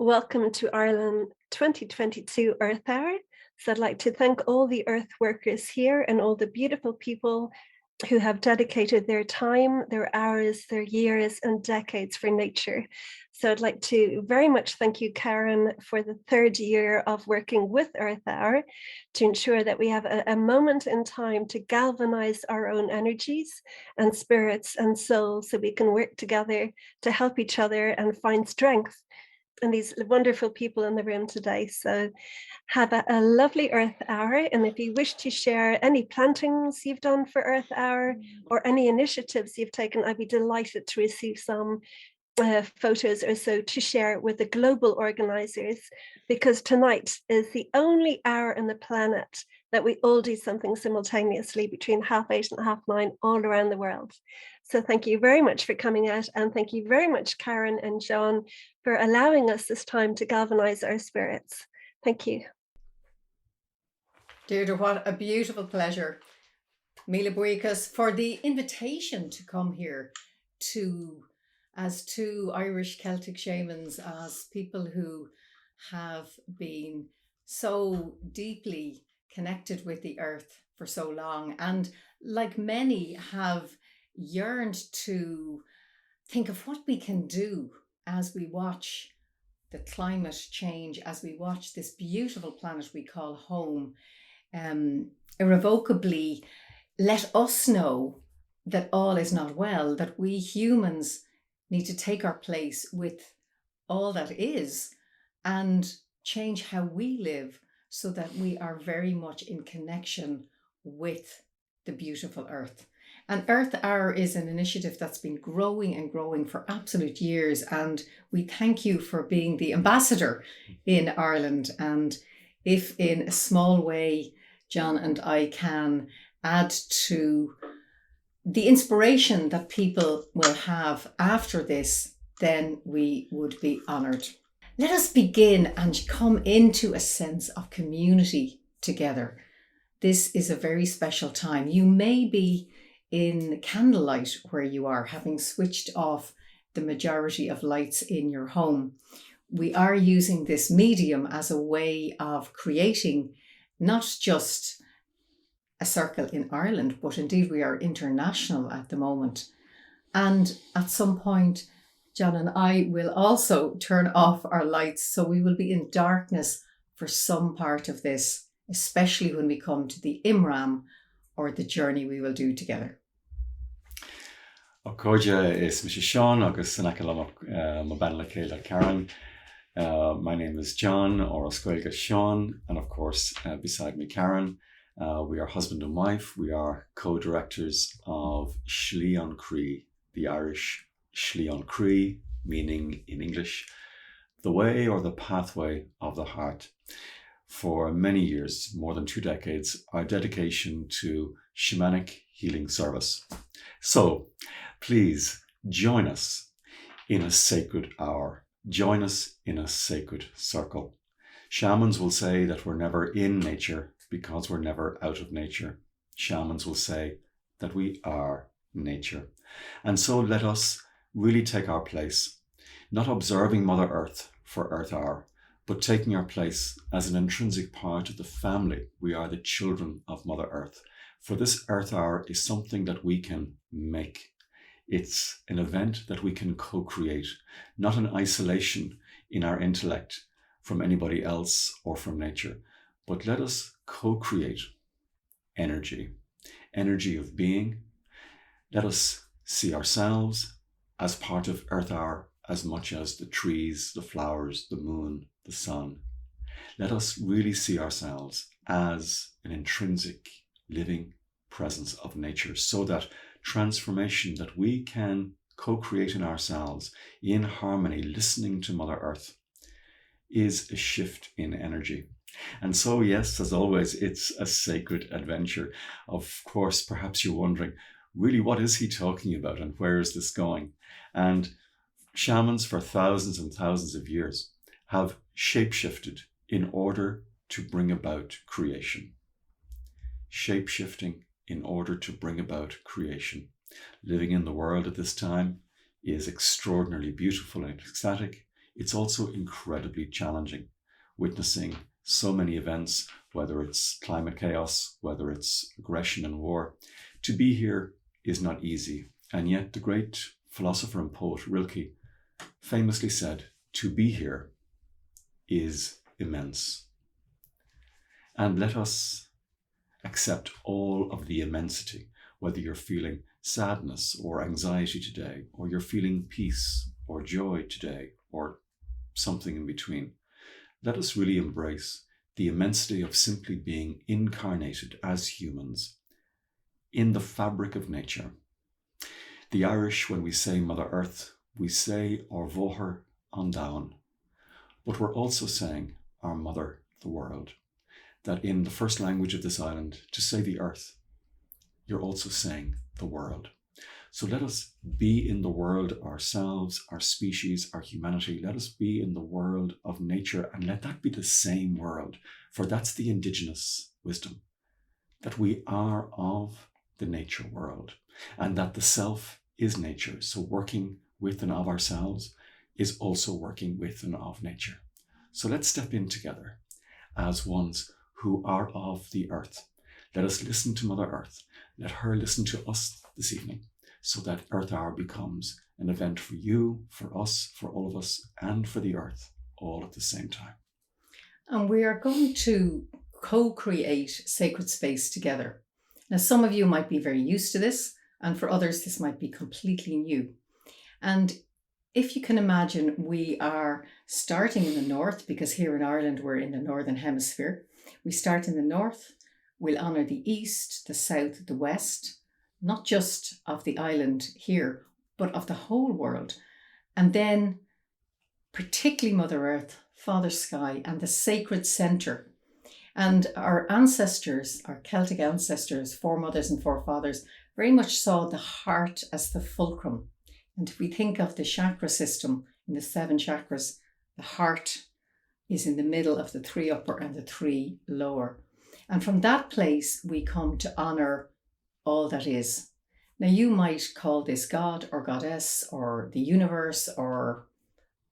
Welcome to Ireland 2022 Earth Hour. So I'd like to thank all the earth workers here and all the beautiful people who have dedicated their time, their hours, their years and decades for nature. So I'd like to very much thank you, Karen, for the third year of working with Earth Hour to ensure that we have a moment in time to galvanize our own energies and spirits and souls so we can work together to help each other and find strength and these wonderful people in the room today. So have a lovely Earth Hour. And if you wish to share any plantings you've done for Earth Hour or any initiatives you've taken, I'd be delighted to receive some photos or so to share with the global organizers, because tonight is the only hour on the planet that we all do something simultaneously between 8:30 and 9:30 all around the world. So thank you very much for coming out, and thank you very much, Karen and John, for allowing us this time to galvanize our spirits. Thank you. Deirdre, what a beautiful pleasure. Míle buíochas for the invitation to come here as two Irish Celtic shamans, as people who have been so deeply connected with the earth for so long, and like many have yearned to think of what we can do as we watch the climate change, as we watch this beautiful planet we call home irrevocably let us know that all is not well, that we humans need to take our place with all that is and change how we live so that we are very much in connection with the beautiful earth. And Earth Hour is an initiative that's been growing and growing for absolute years. And we thank you for being the ambassador in Ireland. And if in a small way, John and I can add to the inspiration that people will have after this, then we would be honoured. Let us begin and come into a sense of community together. This is a very special time. You may be in candlelight where you are, having switched off the majority of lights in your home. We are using this medium as a way of creating not just a circle in Ireland, but indeed we are international at the moment. And at some point, John and I will also turn off our lights, so we will be in darkness for some part of this, especially when we come to the Imram, or the journey we will do together. Cóide is Mr. Sean agus Sanakalam Mabanla Karen. My name is John, or Oscoilga Sean, and of course, beside me, Karen. We are husband and wife. We are co-directors of Slí An Chroí, the Irish Slí An Chroí, meaning in English, the way or the pathway of the heart. For many years, more than 2 decades, our dedication to shamanic healing service. So please join us in a sacred hour. Join us in a sacred circle. Shamans will say that we're never in nature because we're never out of nature. Shamans will say that we are nature. And so let us really take our place, not observing Mother Earth for Earth Hour, but taking our place as an intrinsic part of the family. We are the children of Mother Earth. For this Earth Hour is something that we can make. It's an event that we can co-create, not an isolation in our intellect from anybody else or from nature, but let us co-create energy of being. Let us see ourselves as part of Earth Hour as much as the trees, the flowers, the moon, the sun. Let us really see ourselves as an intrinsic living presence of nature, so that transformation that we can co-create in ourselves in harmony, listening to Mother Earth, is a shift in energy. And so, yes, as always, it's a sacred adventure. Of course, perhaps you're wondering, really, what is he talking about and where is this going? And shamans for thousands and thousands of years have shapeshifted in order to bring about creation. Shape-shifting in order to bring about creation. Living in the world at this time is extraordinarily beautiful and ecstatic. it's also incredibly challenging, witnessing so many events, whether it's climate chaos, whether it's aggression and war. To be here is not easy. And yet the great philosopher and poet Rilke famously said, to be here is immense. And let us accept all of the immensity, whether you're feeling sadness or anxiety today, or you're feeling peace or joy today, or something in between. Let us really embrace the immensity of simply being incarnated as humans in the fabric of nature. The Irish, when we say Mother Earth, we say Or Bhóthar an Domhain, but we're also saying our mother, the world. That in the first language of this island, to say the earth, you're also saying the world. So let us be in the world ourselves, our species, our humanity. Let us be in the world of nature, and let that be the same world, for that's the indigenous wisdom, that we are of the nature world, and that the self is nature. So working with and of ourselves is also working with and of nature. So let's step in together as ones who are of the earth. Let us listen to Mother Earth. Let her listen to us this evening, so that Earth Hour becomes an event for you, for us, for all of us, and for the earth, all at the same time. And we are going to co-create sacred space together. Now, some of you might be very used to this, and for others, this might be completely new. And if you can imagine, we are starting in the north, because here in Ireland, we're in the Northern Hemisphere. We start in the north, we'll honour the east, the south, the west, not just of the island here, but of the whole world. And then particularly Mother Earth, Father Sky, and the sacred centre. And our ancestors, our Celtic ancestors, foremothers and forefathers, very much saw the heart as the fulcrum. And if we think of the chakra system in the 7 chakras, the heart is in the middle of the 3 upper and the 3 lower. And from that place, we come to honour all that is. Now, you might call this God or Goddess or the universe or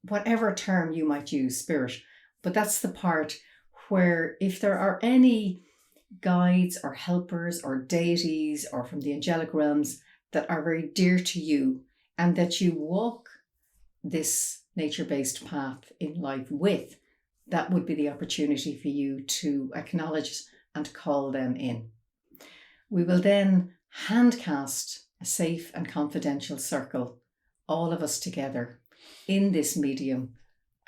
whatever term you might use, spirit. But that's the part where if there are any guides or helpers or deities or from the angelic realms that are very dear to you and that you walk this nature-based path in life with, that would be the opportunity for you to acknowledge and call them in. We will then handcast a safe and confidential circle, all of us together in this medium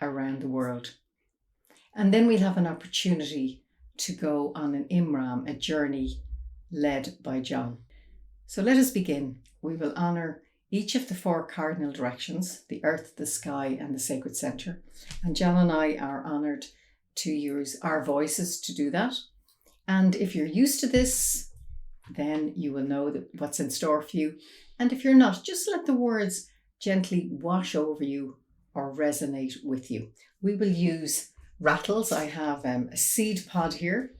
around the world. And then we'll have an opportunity to go on an Imram, a journey led by John. So let us begin. We will honour each of the 4 cardinal directions, the earth, the sky, and the sacred centre. And John and I are honoured to use our voices to do that. And if you're used to this, then you will know that what's in store for you. And if you're not, just let the words gently wash over you or resonate with you. We will use rattles. I have a seed pod here,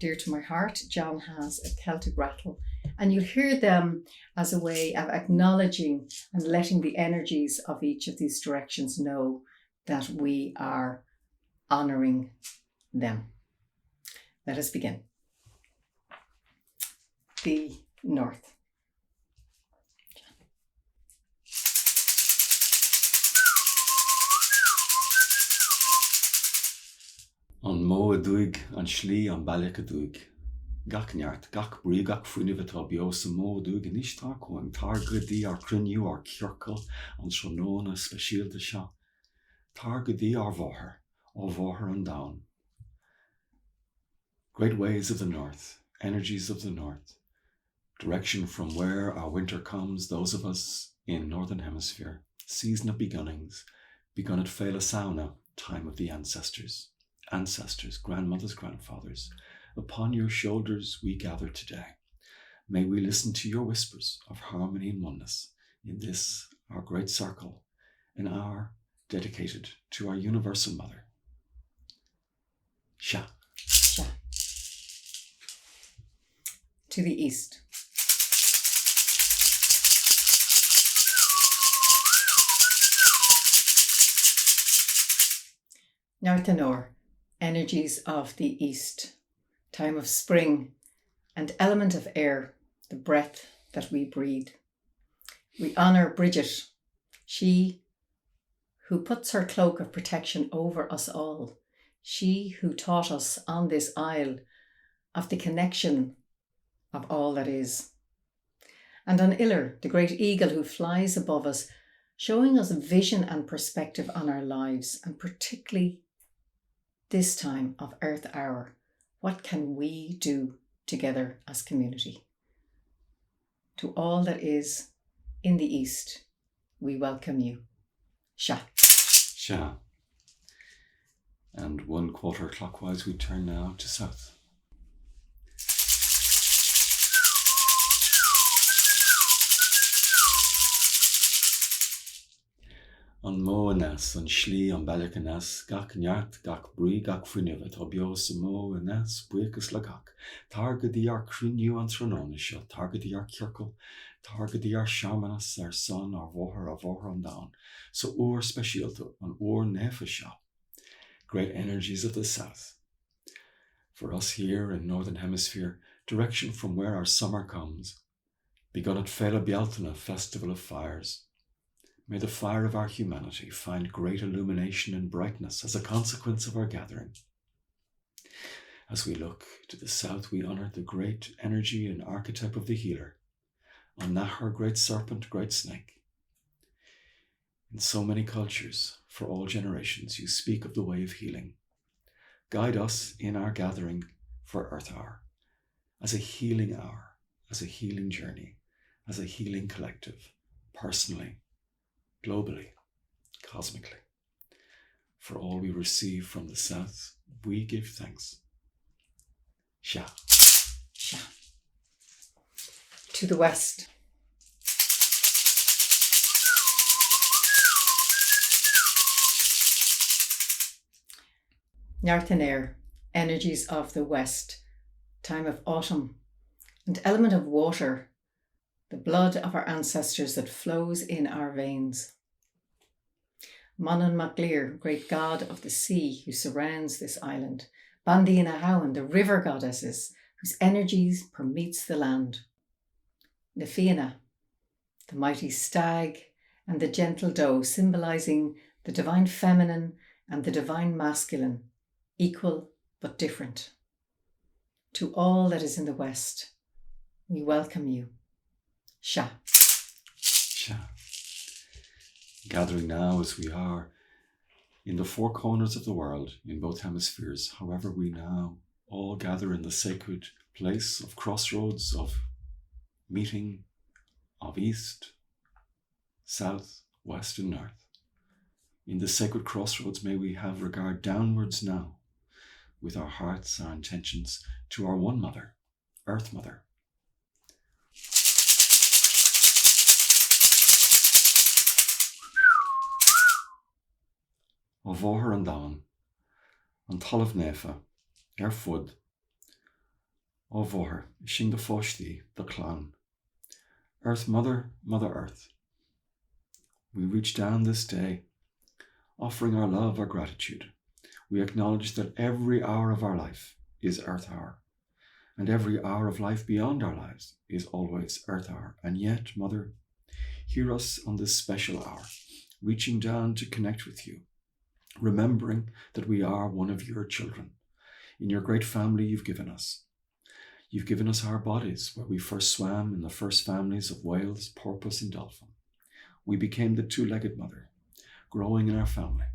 dear to my heart. John has a Celtic rattle. And you'll hear them as a way of acknowledging and letting the energies of each of these directions know that we are honouring them. Let us begin. The north. An mó a dúig an slí an bailach a dúig. Gach neart, gach brí, gach fuineh atá beo sa mó a dúig an istá chuin tar godaí ar cruniú ar ciorcail an tróna speisialta seo. Tar godaí ar bhóthar, ó bhóthar an Domhain. Great ways of the north, energies of the north, direction from where our winter comes, those of us in Northern Hemisphere, season of beginnings, begun at Féile Sauna, time of the ancestors, grandmothers, grandfathers. Upon your shoulders we gather today. May we listen to your whispers of harmony and oneness in this, our great circle, an hour dedicated to our universal mother. Sha. Sha. To the east. North and Nor, energies of the east, time of spring, and element of air, the breath that we breathe. We honour Bridget, she who puts her cloak of protection over us all, she who taught us on this isle of the connection of all that is. And on Iller, the great eagle who flies above us, showing us vision and perspective on our lives, and particularly this time of Earth Hour. What can we do together as community? To all that is in the East, we welcome you. Sha. Sha. And 1 quarter clockwise, we turn now to south. An mó anas, an slí an bailach anas, gach neart, gach brí, gach fuinnevet, tá bio sa mó anas, buchas le gach. Targad ar criniú an tróna seo, targad ar circle, targad ar Shamans, ar son, ar bhóthar an down. So oor specialta, an oor nefa seo. Great energies of the south. For us here in Northern Hemisphere, direction from where our summer comes, begun at Fela Bialtana, Festival of Fires. May the fire of our humanity find great illumination and brightness as a consequence of our gathering. As we look to the south, we honour the great energy and archetype of the healer, on Nahar, great serpent, great snake. In so many cultures, for all generations, you speak of the way of healing. Guide us in our gathering for Earth Hour, as a healing hour, as a healing journey, as a healing collective, personally, globally, cosmically. For all we receive from the south, we give thanks. Sha. Sha. To the west. North and air, energies of the west, time of autumn, and element of water, the blood of our ancestors that flows in our veins. Manan Maclear, great god of the sea who surrounds this island. Bandi and Ahawan, the river goddesses whose energies permeates the land. Nefiana, the mighty stag and the gentle doe, symbolising the divine feminine and the divine masculine, equal but different. To all that is in the west, we welcome you. Sha. Sha. Gathering now as we are in the 4 corners of the world, in both hemispheres, however we now all gather in the sacred place of crossroads, of meeting, of east, south, west and north. In the sacred crossroads, may we have regard downwards now, with our hearts, our intentions, to our one mother, Earth Mother. O bhóthar an down, an talamh nefa, fud, O bhóthar, sin de fóistí, the clan. Earth Mother, Mother Earth. We reach down this day, offering our love, our gratitude. We acknowledge that every hour of our life is Earth Hour, and every hour of life beyond our lives is always Earth Hour. And yet, Mother, hear us on this special hour, reaching down to connect with you, remembering that we are one of your children. In your great family you've given us. You've given us our bodies, where we first swam in the first families of whales, porpoise and dolphin. We became the 2-legged mother, growing in our family,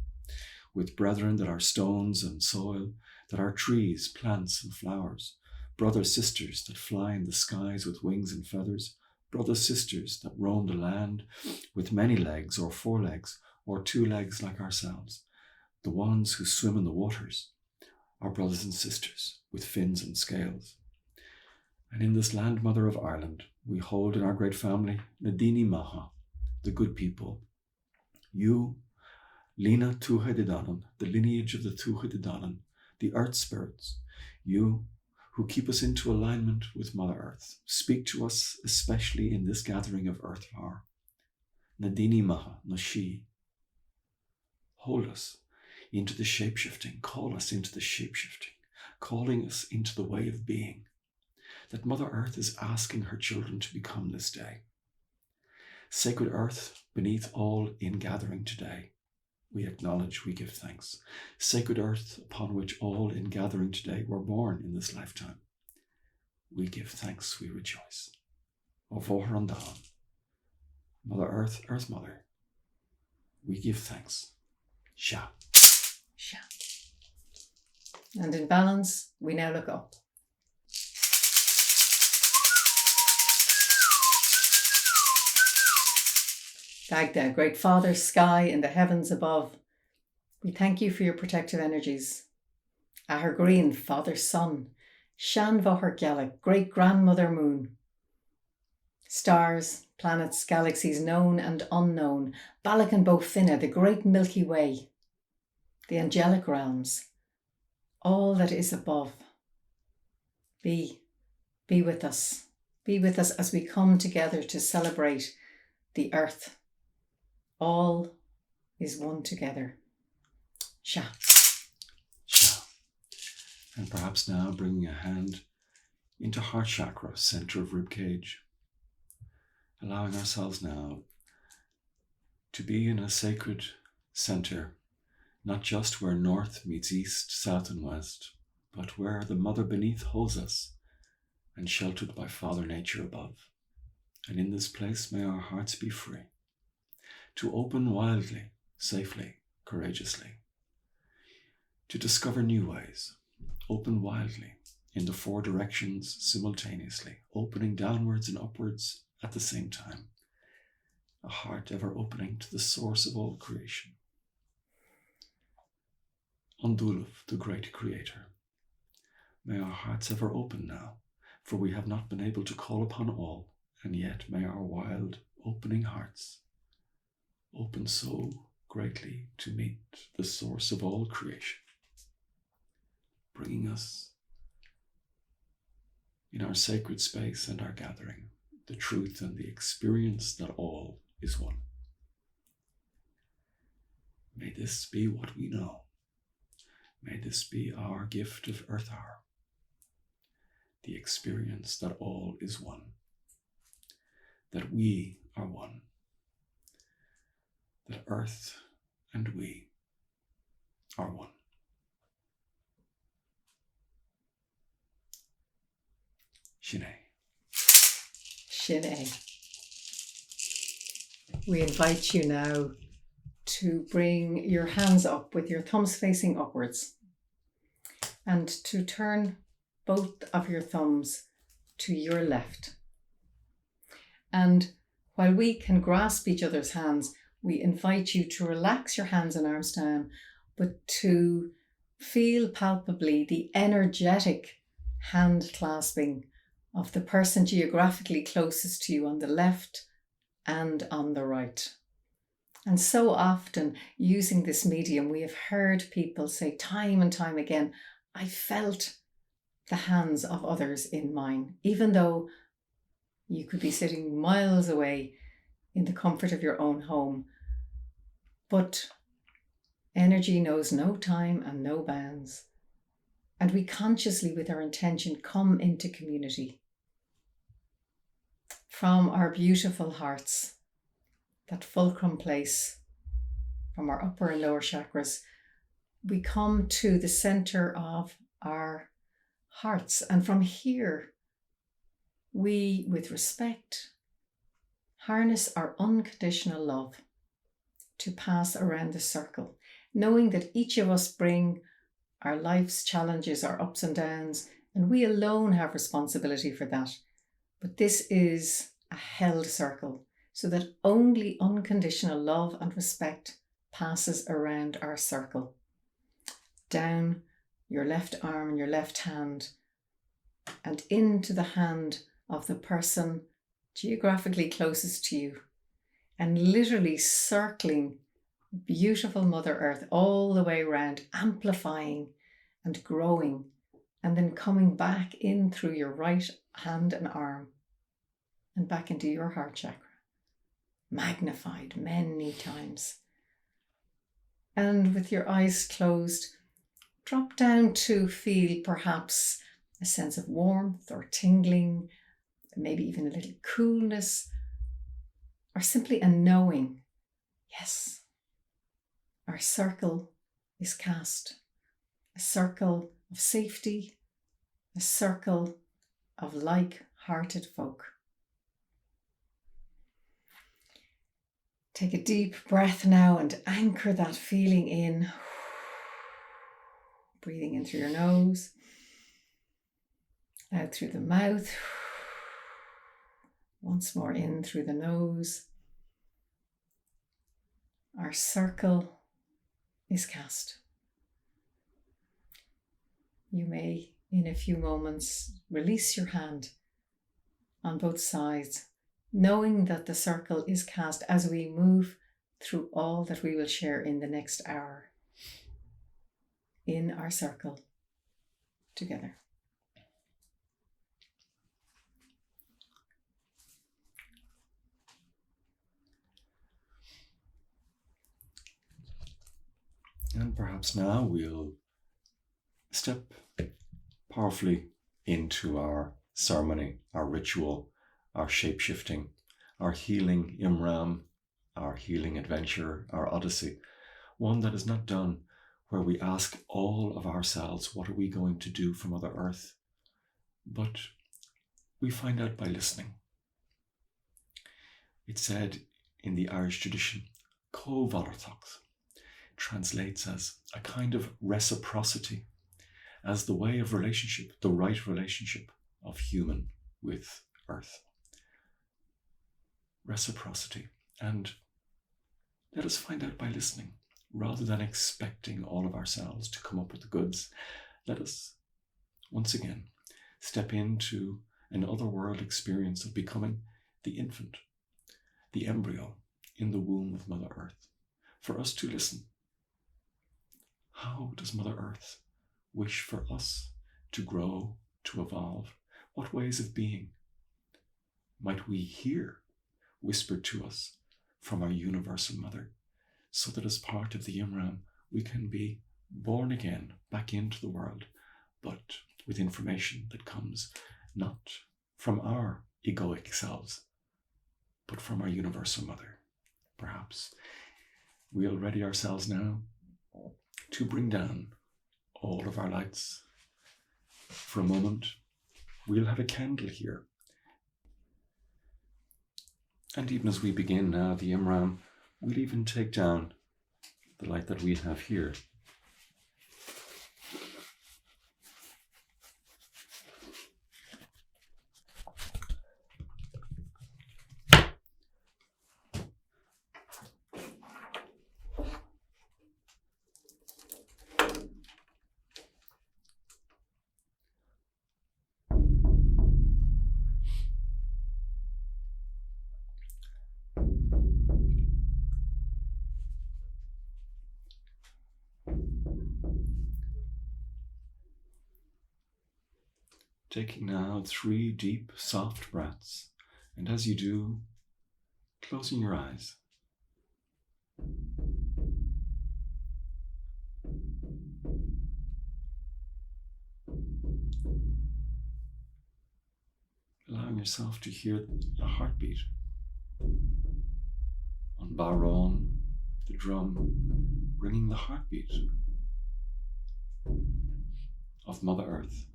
with brethren that are stones and soil, that are trees, plants and flowers, brothers, sisters that fly in the skies with wings and feathers, brothers, sisters that roam the land with many legs or 4 legs or 2 legs like ourselves, the ones who swim in the waters, our brothers and sisters with fins and scales. And in this land mother of Ireland, we hold in our great family Nadini Maha, the good people. You, Lina Tuatha Dé Danann, the lineage of the Tuatha Dé Danann, the earth spirits, you who keep us into alignment with Mother Earth. Speak to us, especially in this gathering of Earth Hour. Nadini Maha, Nashi. Hold us into the shape-shifting. Call us into the shape-shifting, calling us into the way of being that Mother Earth is asking her children to become this day. Sacred Earth, beneath all ingathering today, we acknowledge, we give thanks. Sacred Earth, upon which all ingathering today were born in this lifetime, we give thanks, we rejoice. O Bhór an Dáin, Mother Earth, Earth Mother, we give thanks. Sha. Sha. And in balance, we now look up. Dagda, Great Father, Sky in the heavens above, we thank you for your protective energies. Ahar Green, Father Sun, Shan Bhór Gealach, Great Grandmother Moon. Stars, planets, galaxies known and unknown, Balak and Bofina, the Great Milky Way, the angelic realms, all that is above. Be with us. Be with us as we come together to celebrate the earth. All is one together. Sha. Sha. And perhaps now bringing a hand into heart chakra, center of rib cage. Allowing ourselves now to be in a sacred center, not just where north meets east, south and west, but where the Mother beneath holds us and sheltered by Father Nature above. And in this place may our hearts be free to open wildly, safely, courageously, to discover new ways, open wildly in the four directions simultaneously, opening downwards and upwards at the same time, a heart ever opening to the source of all creation. Undulav, the great creator, may our hearts ever open now, for we have not been able to call upon all, and yet may our wild, opening hearts open so greatly to meet the source of all creation, bringing us in our sacred space and our gathering the truth and the experience that all is one. May this be what we know. May this be our gift of Earth Hour, the experience that all is one, that we are one, that Earth and we are one. Shine. Shine. We invite you now to bring your hands up with your thumbs facing upwards and to turn both of your thumbs to your left. And while we can grasp each other's hands, we invite you to relax your hands and arms down, but to feel palpably the energetic hand clasping of the person geographically closest to you on the left and on the right. And so often using this medium, we have heard people say time and time again, I felt the hands of others in mine, even though you could be sitting miles away in the comfort of your own home. But energy knows no time and no bounds. And we consciously, with our intention, come into community. From our beautiful hearts, that fulcrum place, from our upper and lower chakras, we come to the center of our hearts. And from here, we, with respect, harness our unconditional love to pass around the circle, knowing that each of us bring our life's challenges, our ups and downs, and we alone have responsibility for that. But this is a held circle, so that only unconditional love and respect passes around our circle. Down your left arm and your left hand, and into the hand of the person geographically closest to you, and literally circling beautiful Mother Earth all the way around, amplifying and growing, and then coming back in through your right hand and arm and back into your heart chakra, magnified many times. And with your eyes closed, drop down to feel perhaps a sense of warmth or tingling, maybe even a little coolness, or simply a knowing. Yes, our circle is cast. A circle of safety, a circle of like-hearted folk. Take a deep breath now and anchor that feeling in. Breathing in through your nose, out through the mouth. Once more in through the nose. Our circle is cast. You may, in a few moments, release your hand on both sides, knowing that the circle is cast as we move through all that we will share in the next hour in our circle together. And perhaps now we'll step powerfully into our ceremony, our ritual, our shape-shifting, our healing Imram, our healing adventure, our odyssey, one that is not done where we ask all of ourselves, what are we going to do for Mother Earth? But we find out by listening. It's said in the Irish tradition, co-volatox, translates as a kind of reciprocity, as the way of relationship, the right relationship of human with Earth. Reciprocity. And let us find out by listening, rather than expecting all of ourselves to come up with the goods. Let us, once again, step into an otherworld experience of becoming the infant, the embryo in the womb of Mother Earth, for us to listen. How does Mother Earth wish for us to grow, to evolve? What ways of being might we hear whispered to us from our universal Mother, so that as part of the Imram, we can be born again back into the world, but with information that comes not from our egoic selves, but from our universal Mother. Perhaps we'll ready ourselves now to bring down all of our lights. For a moment, we'll have a candle here. And even as we begin now the Imram, we'll even take down the light that we have here. Taking now 3 deep, soft breaths, and as you do, closing your eyes. Allowing yourself to hear a heartbeat on Baron, the drum, bringing the heartbeat of Mother Earth.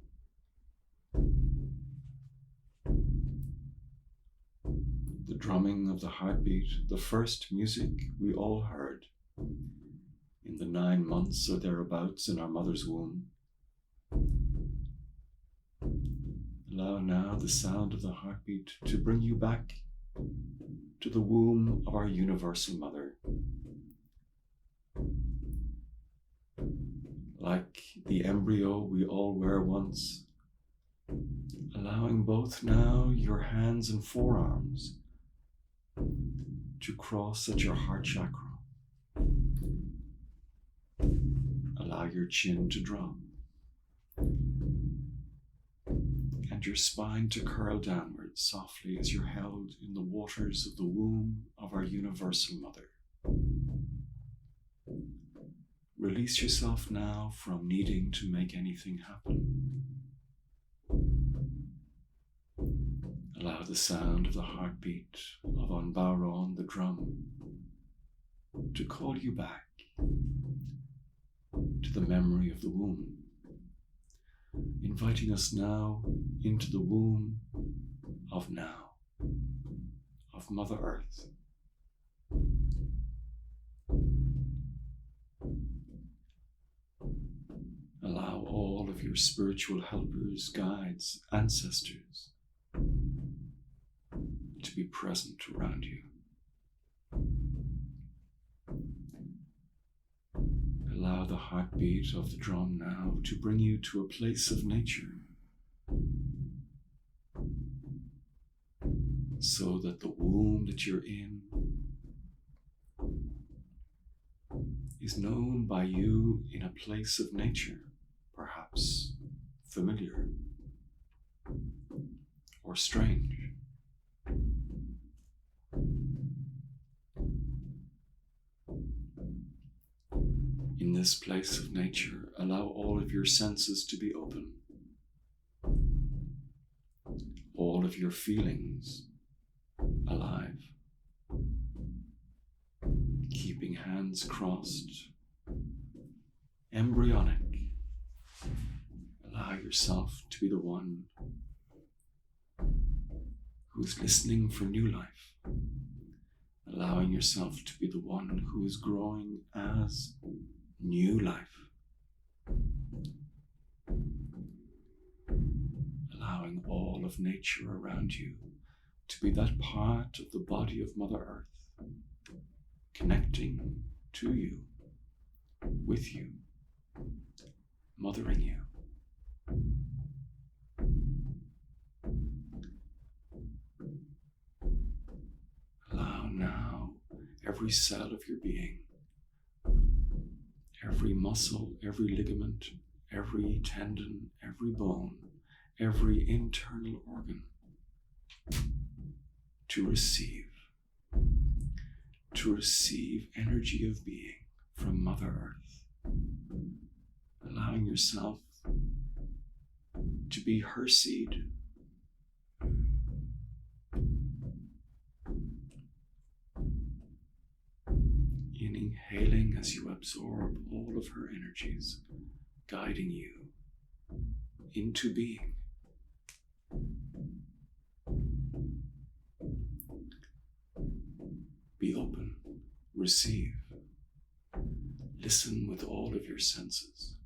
The drumming of the heartbeat, the first music we all heard in the 9 months or thereabouts in our mother's womb. Allow now the sound of the heartbeat to bring you back to the womb of our universal Mother. Like the embryo we all were once, allowing both now your hands and forearms to cross at your heart chakra. Allow your chin to drop and your spine to curl downwards softly as you're held in the waters of the womb of our universal Mother. Release yourself now from needing to make anything happen. Allow the sound of the heartbeat of An Báróin, the drum, to call you back to the memory of the womb, inviting us now into the womb of now, of Mother Earth. Allow all of your spiritual helpers, guides, ancestors to be present around you. Allow the heartbeat of the drum now to bring you to a place of nature, so that the womb that you're in is known by you in a place of nature, perhaps familiar or strange. In this place of nature, allow all of your senses to be open, all of your feelings alive, keeping hands crossed, embryonic. Allow yourself to be the one who's listening for new life, allowing yourself to be the one who is growing as new life, allowing all of nature around you to be that part of the body of Mother Earth, connecting to you, with you, mothering you. Allow now every cell of your being, every muscle, every ligament, every tendon, every bone, every internal organ to receive energy of being from Mother Earth, allowing yourself to be her seed, inhaling as you absorb all of her energies, guiding you into being. Be open, receive, listen with all of your senses,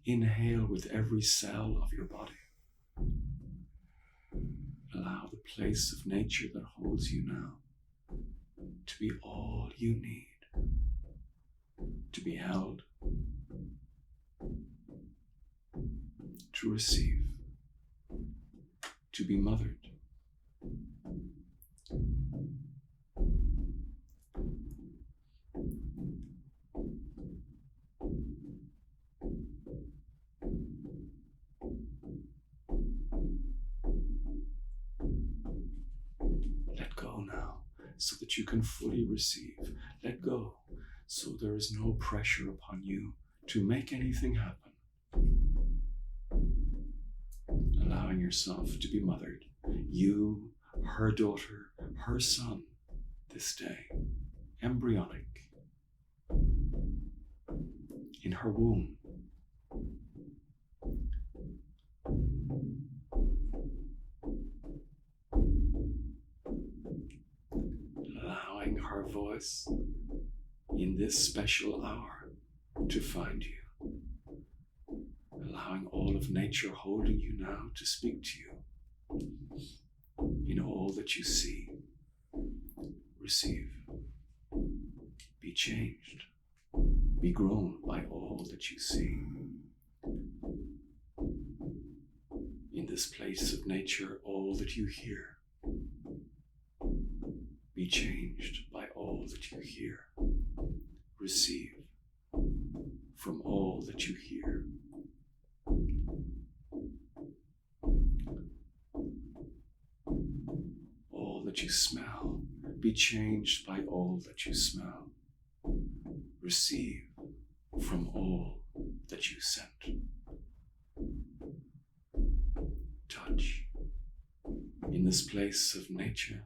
inhale with every cell of your body. Allow the place of nature that holds you now to be all you need, to be held, to receive, to be mothered. Let go now, so that you can fully receive. Let go, so there is no pressure upon you to make anything happen. Allowing yourself to be mothered, you, her daughter, her son, this day, embryonic, in her womb. Allowing her voice in this special hour to find you. Allowing all of nature holding you now to speak to you in all that you see. Receive. Be changed. Be grown by all that you see. In this place of nature, all that you hear. Be changed by all that you hear. Receive from all that you hear. All that you smell, be changed by all that you smell. Receive from all that you sent. Touch in this place of nature.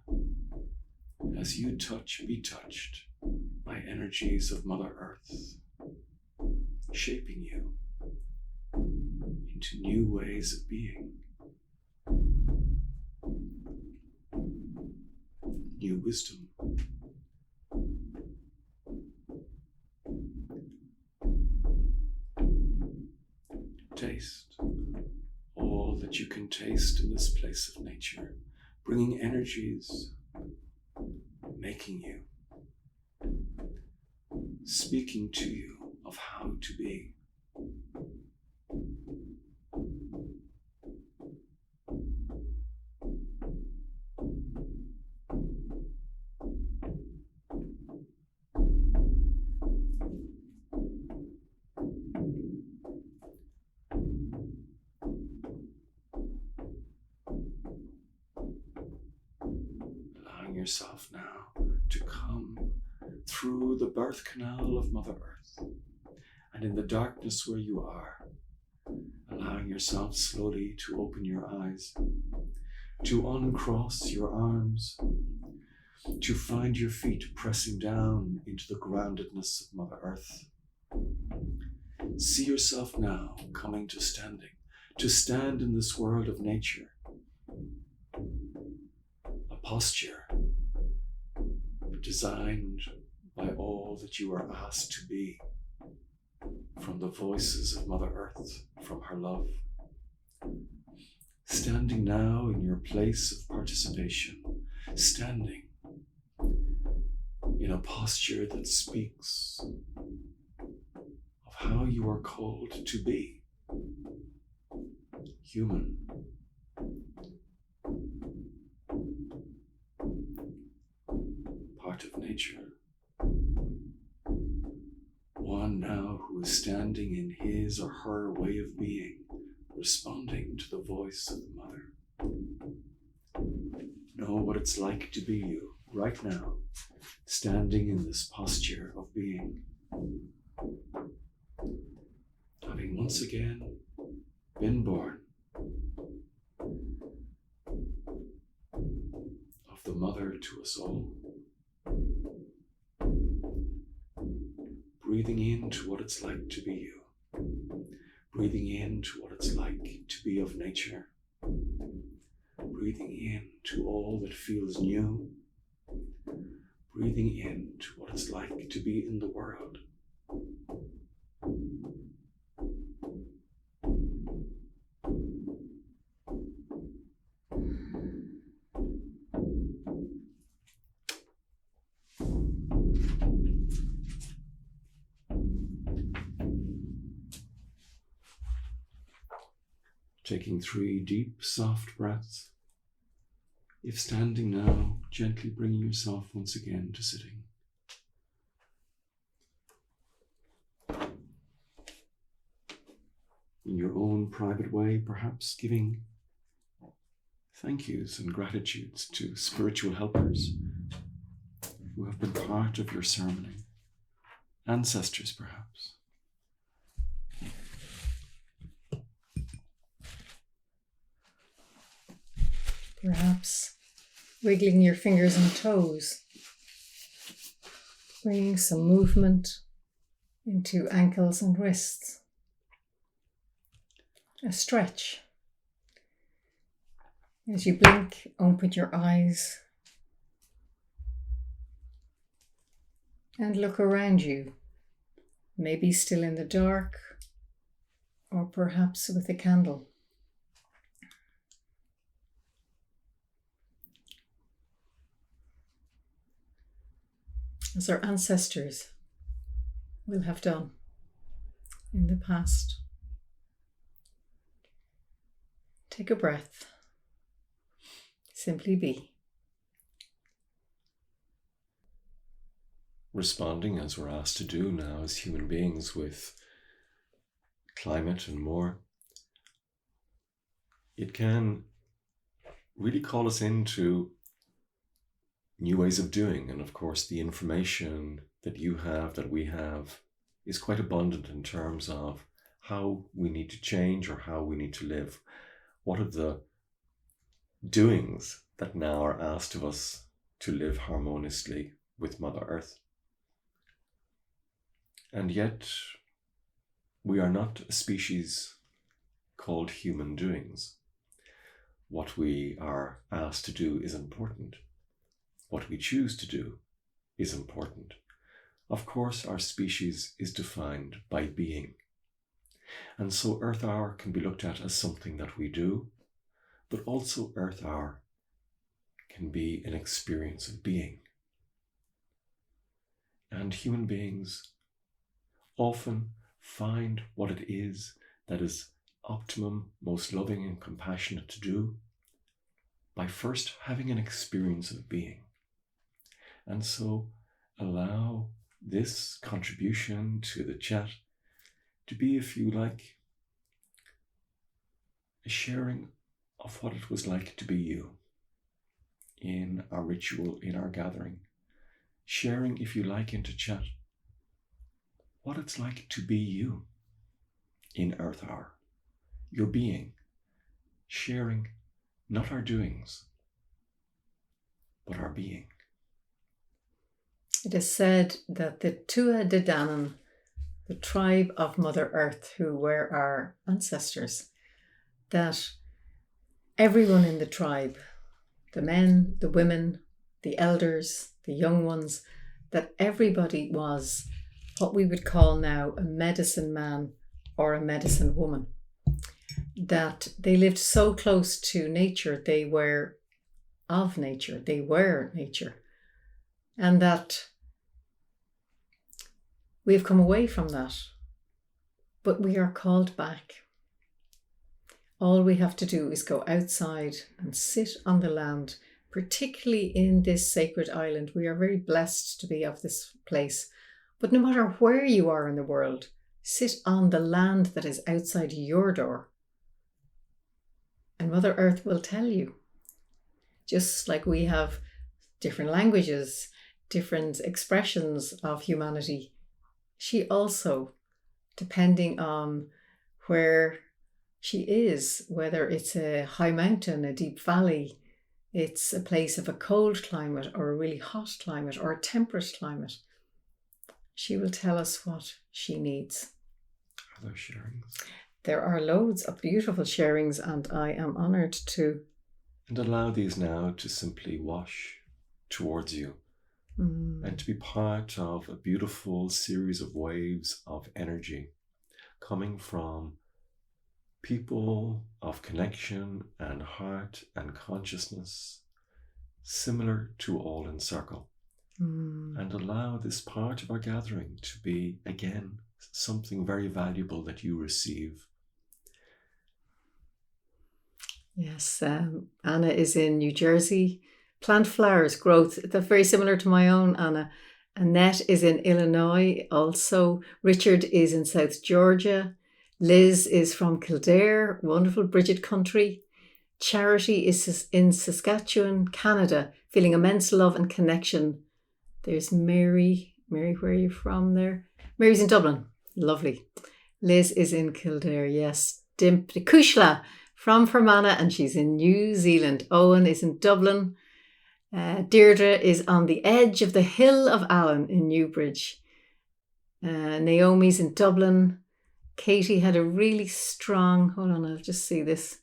As you touch, be touched by energies of Mother Earth, shaping you into new ways of being, new wisdom. Taste all that you can taste in this place of nature, bringing energies, making you, speaking to you of how to be. Yourself now to come through the birth canal of Mother Earth, and in the darkness where you are, allowing yourself slowly to open your eyes, to uncross your arms, to find your feet pressing down into the groundedness of Mother Earth. See yourself now coming to standing, to stand in this world of nature, a posture designed by all that you are asked to be, from the voices of Mother Earth, from her love. Standing now in your place of participation, standing in a posture that speaks of how you are called to be, human. Part of nature. One now who is standing in his or her way of being, responding to the voice of the Mother. Know what it's like to be you right now, standing in this posture of being. Having once again been born of the Mother to us all. Breathing into what it's like to be you. Breathing into what it's like to be of nature. Breathing into all that feels new. Breathing into what it's like to be in the world. Taking 3 deep, soft breaths. If standing now, gently bringing yourself once again to sitting. In your own private way, perhaps giving thank yous and gratitudes to spiritual helpers who have been part of your ceremony, ancestors perhaps. Perhaps wiggling your fingers and toes, bringing some movement into ankles and wrists. A stretch. As you blink, open your eyes and look around you, maybe still in the dark or perhaps with a candle. As our ancestors will have done in the past. Take a breath. Simply be. Responding as we're asked to do now as human beings with climate and more, it can really call us into new ways of doing. And of course, the information that you have, that we have, is quite abundant in terms of how we need to change or how we need to live. What are the doings that now are asked of us to live harmoniously with Mother Earth? And yet, we are not a species called human doings. What we are asked to do is important. What we choose to do is important. Of course, our species is defined by being. And so Earth Hour can be looked at as something that we do, but also Earth Hour can be an experience of being. And human beings often find what it is that is optimum, most loving and compassionate to do by first having an experience of being. And so allow this contribution to the chat to be, if you like, a sharing of what it was like to be you in our ritual, in our gathering. Sharing, if you like, into chat what it's like to be you in Earth Hour. Your being. Sharing not our doings, but our being. It is said that the Tuatha Dé Danann, the tribe of Mother Earth, who were our ancestors, that everyone in the tribe, the men, the women, the elders, the young ones, that everybody was what we would call now a medicine man or a medicine woman. That they lived so close to nature, they were of nature, they were nature. And that we have come away from that, but we are called back. All we have to do is go outside and sit on the land, particularly in this sacred island. We are very blessed to be of this place. But no matter where you are in the world, sit on the land that is outside your door. And Mother Earth will tell you. Just like we have different languages, different expressions of humanity, she also, depending on where she is, whether it's a high mountain, a deep valley, it's a place of a cold climate or a really hot climate or a temperate climate, she will tell us what she needs. Are there sharings? There are loads of beautiful sharings, and I am honoured to. And allow these now to simply wash towards you and to be part of a beautiful series of waves of energy coming from people of connection and heart and consciousness, similar to All in Circle. And allow this part of our gathering to be, again, something very valuable that you receive. Yes, Anna is in New Jersey. Plant flowers, growth. That's very similar to my own, Anna. Annette is in Illinois also. Richard is in South Georgia. Liz is from Kildare, wonderful Bridget country. Charity is in Saskatchewan, Canada, feeling immense love and connection. There's Mary. Mary, where are you from there? Mary's in Dublin. Lovely. Liz is in Kildare, yes. Kushla from Fermanagh, and she's in New Zealand. Owen is in Dublin. Deirdre is on the edge of the Hill of Allen in Newbridge. Naomi's in Dublin. Katie had a really strong, hold on, I'll just see this.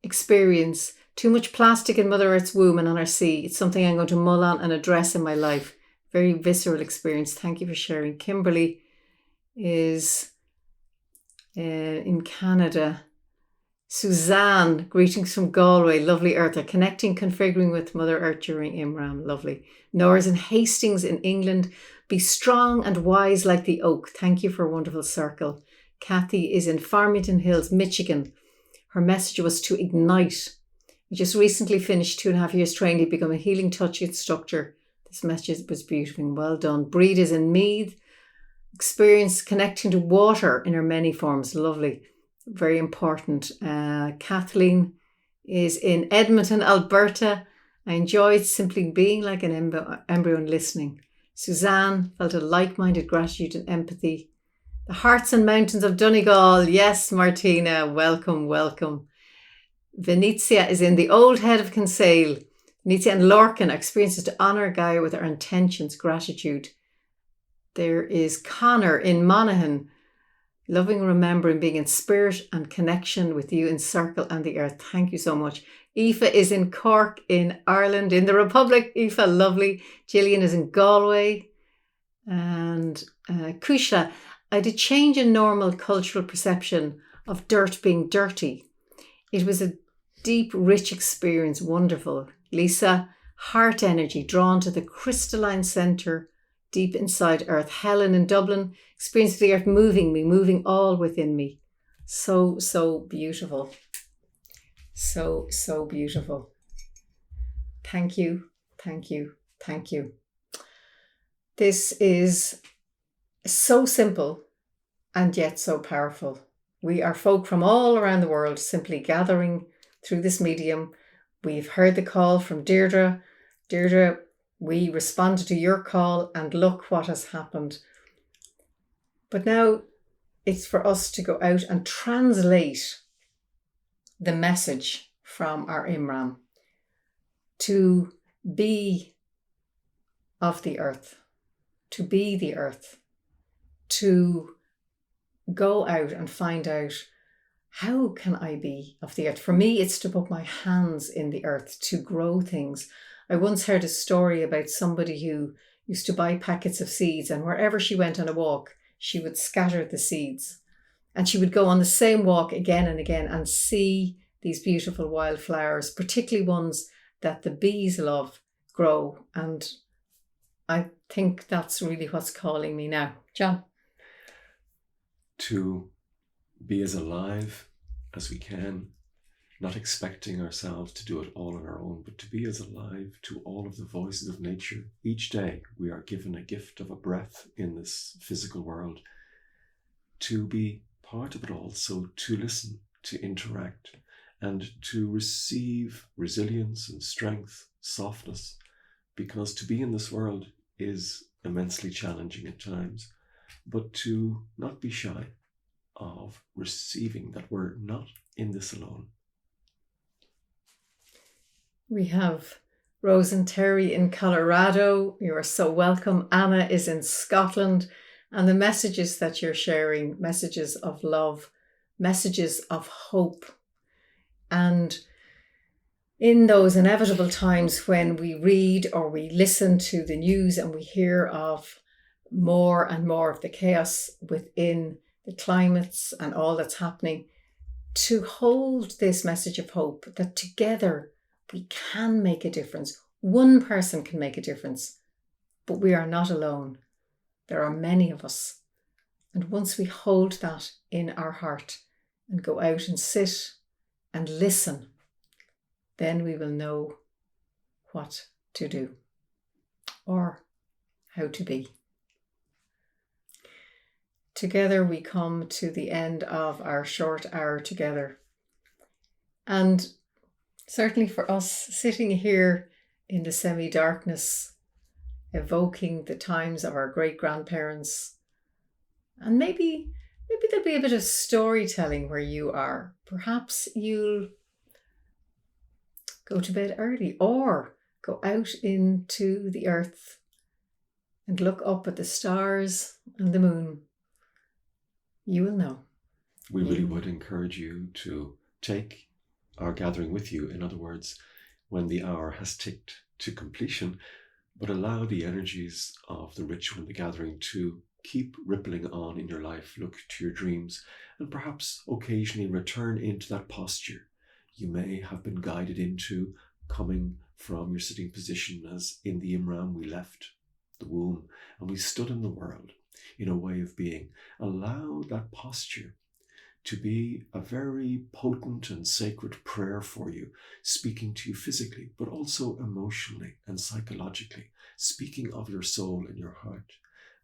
Experience. Too much plastic in Mother Earth's womb and on our sea. It's something I'm going to mull on and address in my life. Very visceral experience. Thank you for sharing. Kimberly is in Canada. Suzanne, greetings from Galway. Lovely Eartha. Connecting, configuring with Mother Earth during Imram. Lovely. Nora's in Hastings in England. Be strong and wise like the oak. Thank you for a wonderful circle. Kathy is in Farmington Hills, Michigan. Her message was to ignite. We just recently finished 2.5 years training to become a healing touch instructor. This message was beautiful. Well done. Breed is in Meath. Experience connecting to water in her many forms. Lovely. Very important. Kathleen is in Edmonton, Alberta. I enjoyed simply being like an embryo and listening. Suzanne felt a like-minded gratitude and empathy. The Hearts and Mountains of Donegal. Yes, Martina, welcome, welcome. Venezia is in the old head of Kinsale. Venezia and Lorcan experiences to honour Gaia with our intentions, gratitude. There is Connor in Monaghan, loving, remembering, being in spirit and connection with you in circle and the earth. Thank you so much. Aoife is in Cork in Ireland, in the Republic. Aoife, lovely. Gillian is in Galway. And Kusha, I had a change in normal cultural perception of dirt being dirty. It was a deep, rich experience, wonderful. Lisa, heart energy drawn to the crystalline centre deep inside earth. Helen in Dublin, experience of the earth moving me, moving all within me. So, so beautiful. So, so beautiful. Thank you, thank you, thank you. This is so simple and yet so powerful. We are folk from all around the world simply gathering through this medium. We've heard the call from Deirdre. Deirdre, we responded to your call and look what has happened. But now it's for us to go out and translate the message from our Imran to be of the earth, to be the earth, to go out and find out, how can I be of the earth? For me, it's to put my hands in the earth, to grow things. I once heard a story about somebody who used to buy packets of seeds, and wherever she went on a walk, she would scatter the seeds. And she would go on the same walk again and again and see these beautiful wildflowers, particularly ones that the bees love, grow. And I think that's really what's calling me now. John? To be as alive as we can, not expecting ourselves to do it all on our own, but to be as alive to all of the voices of nature. Each day we are given a gift of a breath in this physical world, to be part of it all, so to listen, to interact, and to receive resilience and strength, softness, because to be in this world is immensely challenging at times, but to not be shy of receiving that we're not in this alone. We have Rose and Terry in Colorado. You are so welcome. Anna is in Scotland. And the messages that you're sharing, messages of love, messages of hope. And in those inevitable times when we read or we listen to the news and we hear of more and more of the chaos within the climates and all that's happening, to hold this message of hope that together we can make a difference. One person can make a difference, but we are not alone. There are many of us. And once we hold that in our heart and go out and sit and listen, then we will know what to do or how to be. Together we come to the end of our short hour together. And certainly for us sitting here in the semi-darkness, evoking the times of our great-grandparents, and maybe there'll be a bit of storytelling where you are. Perhaps you'll go to bed early or go out into the earth and look up at the stars and the moon. You will know. We really would encourage you to take our gathering with you. In other words, when the hour has ticked to completion, but allow the energies of the ritual and the gathering to keep rippling on in your life. Look to your dreams and perhaps occasionally return into that posture you may have been guided into, coming from your sitting position as in the Imran we left the womb and we stood in the world in a way of being. Allow that posture to be a very potent and sacred prayer for you, speaking to you physically, but also emotionally and psychologically, speaking of your soul and your heart,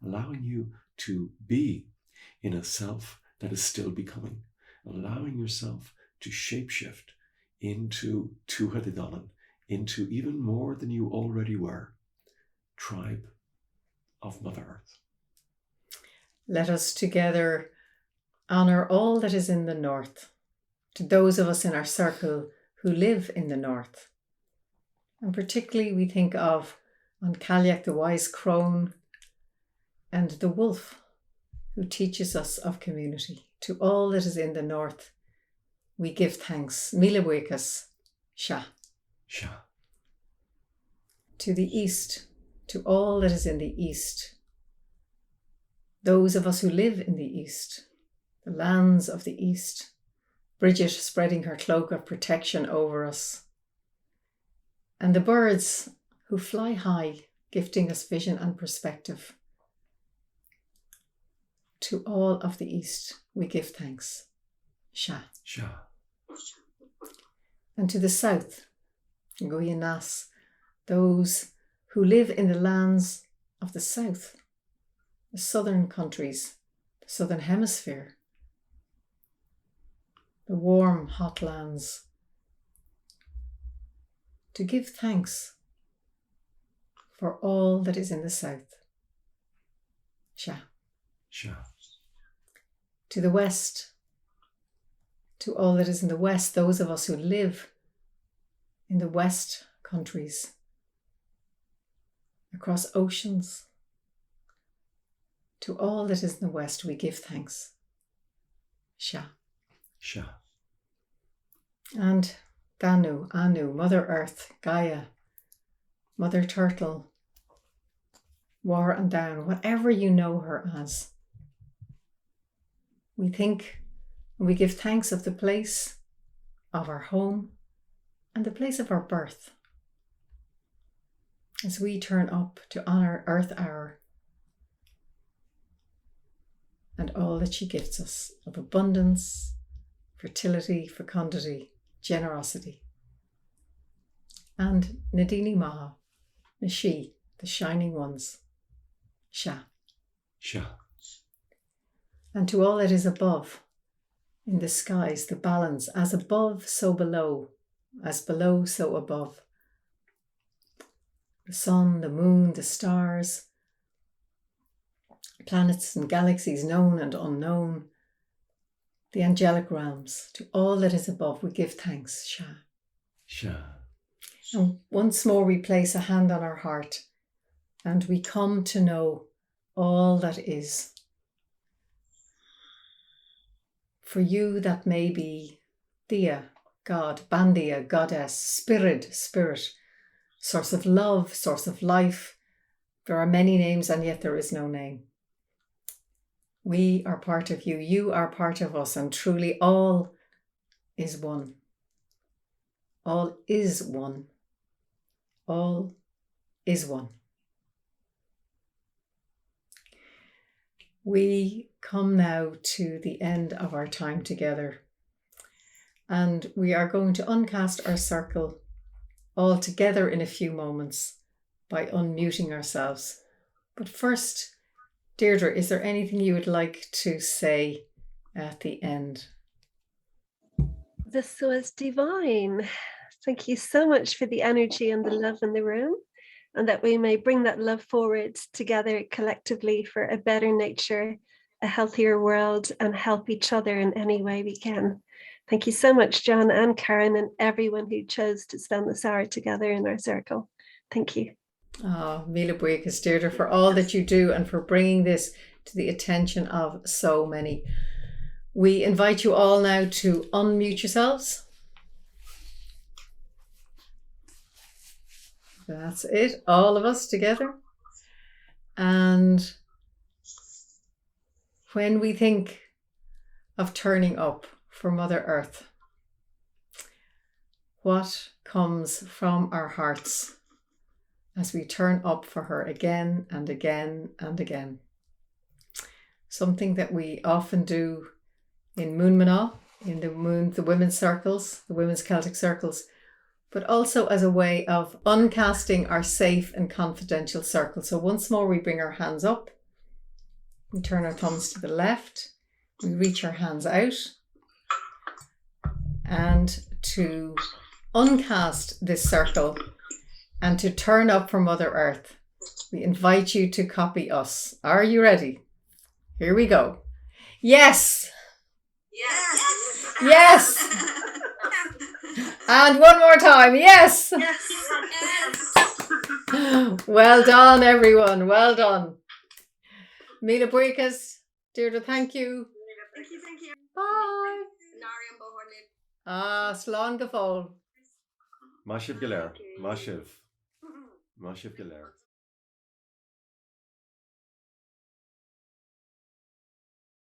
allowing you to be in a self that is still becoming, allowing yourself to shapeshift into Tuatha Dé Danann, into even more than you already were. Tribe, of Mother Earth. Let us together honour all that is in the north, to those of us in our circle who live in the north. And particularly we think of An Cailleach, the wise crone, and the wolf, who teaches us of community. To all that is in the north, we give thanks. Míle buíochas, Sha. Sha. To the east, to all that is in the east, those of us who live in the east, the lands of the east, Bridget spreading her cloak of protection over us, and the birds who fly high, gifting us vision and perspective. To all of the east, we give thanks. Sha. Sha. And to the south, Goya Nas, those who live in the lands of the south, the southern countries, the southern hemisphere, the warm, hot lands, to give thanks for all that is in the south. Sha. Sha. To the west, to all that is in the west, those of us who live in the west countries, across oceans, to all that is in the west, we give thanks. Sha. Sha. And Danu, Anu, Mother Earth, Gaia, Mother Turtle, War and Down, whatever you know her as. We think and we give thanks of the place of our home and the place of our birth. As we turn up to honour Earth Hour and all that she gives us of abundance, fertility, fecundity, generosity. And Nadini Maha, Nashi, the shining ones, Sha. Sha. And to all that is above, in the skies, the balance, as above, so below, as below, so above. The sun, the moon, the stars, planets and galaxies known and unknown, the angelic realms, to all that is above, we give thanks, Sha. Sha. And once more we place a hand on our heart and we come to know all that is. For you that may be Dia, God, Bandia, Goddess, Spirit, source of love, source of life. There are many names and yet there is no name. We are part of you, you are part of us, and truly all is one. All is one. All is one. We come now to the end of our time together, and we are going to uncast our circle all together in a few moments by unmuting ourselves. But first, Deirdre, is there anything you would like to say at the end? This was divine. Thank you so much for the energy and the love in the room, and that we may bring that love forward together collectively for a better nature, a healthier world, and help each other in any way we can. Thank you so much, John and Karen, and everyone who chose to spend this hour together in our circle. Thank you. Oh, Míle buíochas, Deirdre, for all that you do and for bringing this to the attention of so many. We invite you all now to unmute yourselves. That's it, all of us together. And when we think of turning up for Mother Earth, what comes from our hearts as we turn up for her again and again and again? Something that we often do in Moonmanagh, in the women's circles, the women's Celtic circles, but also as a way of uncasting our safe and confidential circle. So once more, we bring our hands up, we turn our thumbs to the left, we reach our hands out, and to uncast this circle and to turn up for Mother Earth, We invite you to copy us. Are you ready? Here we go. Yes. Yes. Yes. And one more time. Yes. Yes. Well done, everyone. Well done. Mila Buikas, Deirdre, thank you. Thank you. Bye. Narian Bohorlid. Slán an Chroí. Mashiv Galer. Mashiv Galer.